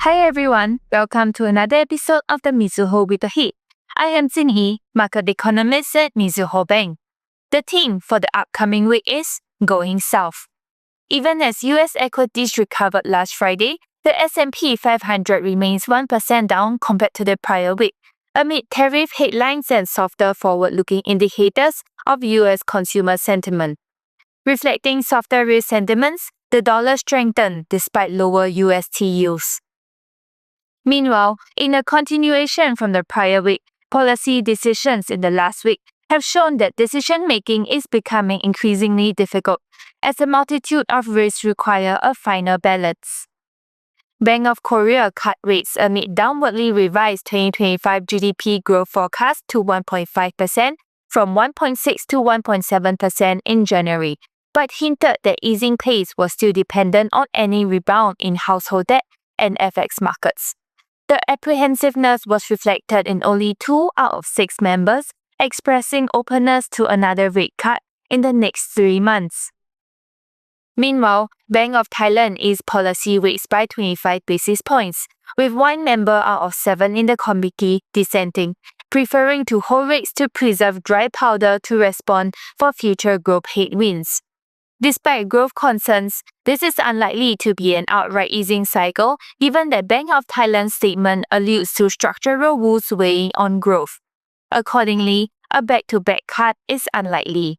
Hi everyone, welcome to another episode of the Mizuho with the Heat. I am Jinhee, market economist at Mizuho Bank. The theme for the upcoming week is Going South. Even as US equities recovered last Friday, the S&P 500 remains 1% down compared to the prior week, amid tariff headlines and softer forward-looking indicators of US consumer sentiment. Reflecting softer risk sentiments, the dollar strengthened despite lower UST yields. Meanwhile, in a continuation from the prior week, policy decisions in the last week have shown that decision-making is becoming increasingly difficult as a multitude of risks require a final balance. Bank of Korea cut rates amid downwardly revised 2025 GDP growth forecast to 1.5% from 1.6 to 1.7% in January, but hinted that easing pace was still dependent on any rebound in household debt and FX markets. The apprehensiveness was reflected in only 2 out of 6 members expressing openness to another rate cut in the next 3 months. Meanwhile, Bank of Thailand eased policy rates by 25 basis points, with 1 member out of 7 in the committee dissenting, preferring to hold rates to preserve dry powder to respond for future growth headwinds. Despite growth concerns, this is unlikely to be an outright easing cycle given that Bank of Thailand's statement alludes to structural woes weighing on growth. Accordingly, a back-to-back cut is unlikely.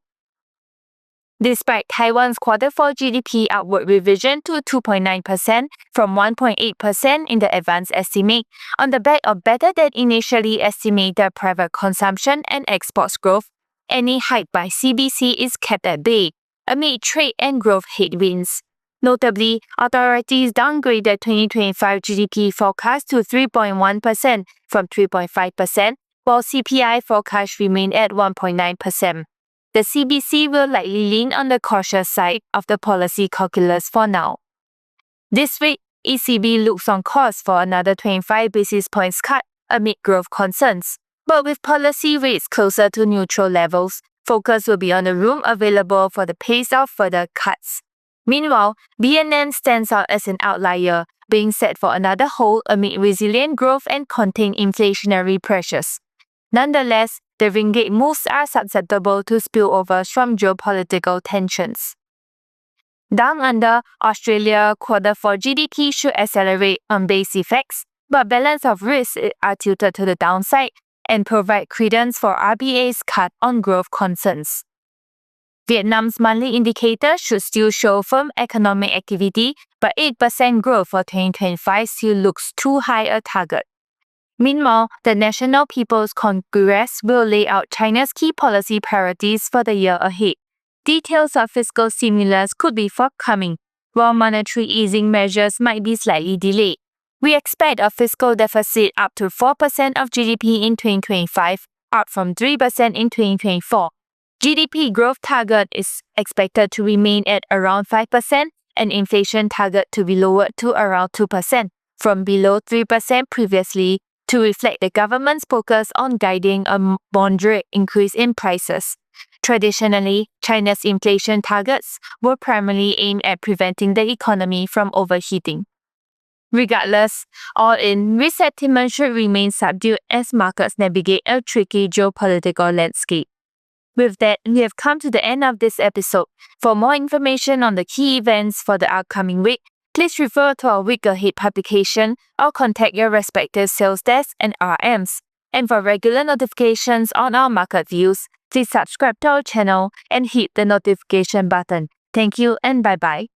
Despite Taiwan's Q4 GDP upward revision to 2.9% from 1.8% in the advanced estimate, on the back of better than initially estimated private consumption and exports growth, any hike by CBC is kept at bay amid trade and growth headwinds. Notably, authorities downgraded 2025 GDP forecast to 3.1% from 3.5%, while CPI forecast remained at 1.9%. The CBC will likely lean on the cautious side of the policy calculus for now. This week, ECB looks on course for another 25 basis points cut amid growth concerns, but with policy rates closer to neutral levels, focus will be on the room available for the pace of further cuts. Meanwhile, BNM stands out as an outlier, being set for another hold amid resilient growth and contained inflationary pressures. Nonetheless, the ringgit moves are susceptible to spillovers from geopolitical tensions. Down under, Australia Q4 GDP should accelerate on base effects, but balance of risks are tilted to the downside and provide credence for RBA's cut on growth concerns. Vietnam's monthly indicator should still show firm economic activity, but 8% growth for 2025 still looks too high a target. Meanwhile, the National People's Congress will lay out China's key policy priorities for the year ahead. Details of fiscal stimulus could be forthcoming, while monetary easing measures might be slightly delayed. We expect a fiscal deficit up to 4% of GDP in 2025, up from 3% in 2024. GDP growth target is expected to remain at around 5% and inflation target to be lowered to around 2%, from below 3% previously, to reflect the government's focus on guiding a moderate increase in prices. Traditionally, China's inflation targets were primarily aimed at preventing the economy from overheating. Regardless, all-in risk sentiment should remain subdued as markets navigate a tricky geopolitical landscape. With that, we have come to the end of this episode. For more information on the key events for the upcoming week, please refer to our week ahead publication or contact your respective sales desk and RMs. And for regular notifications on our market views, please subscribe to our channel and hit the notification button. Thank you and bye-bye.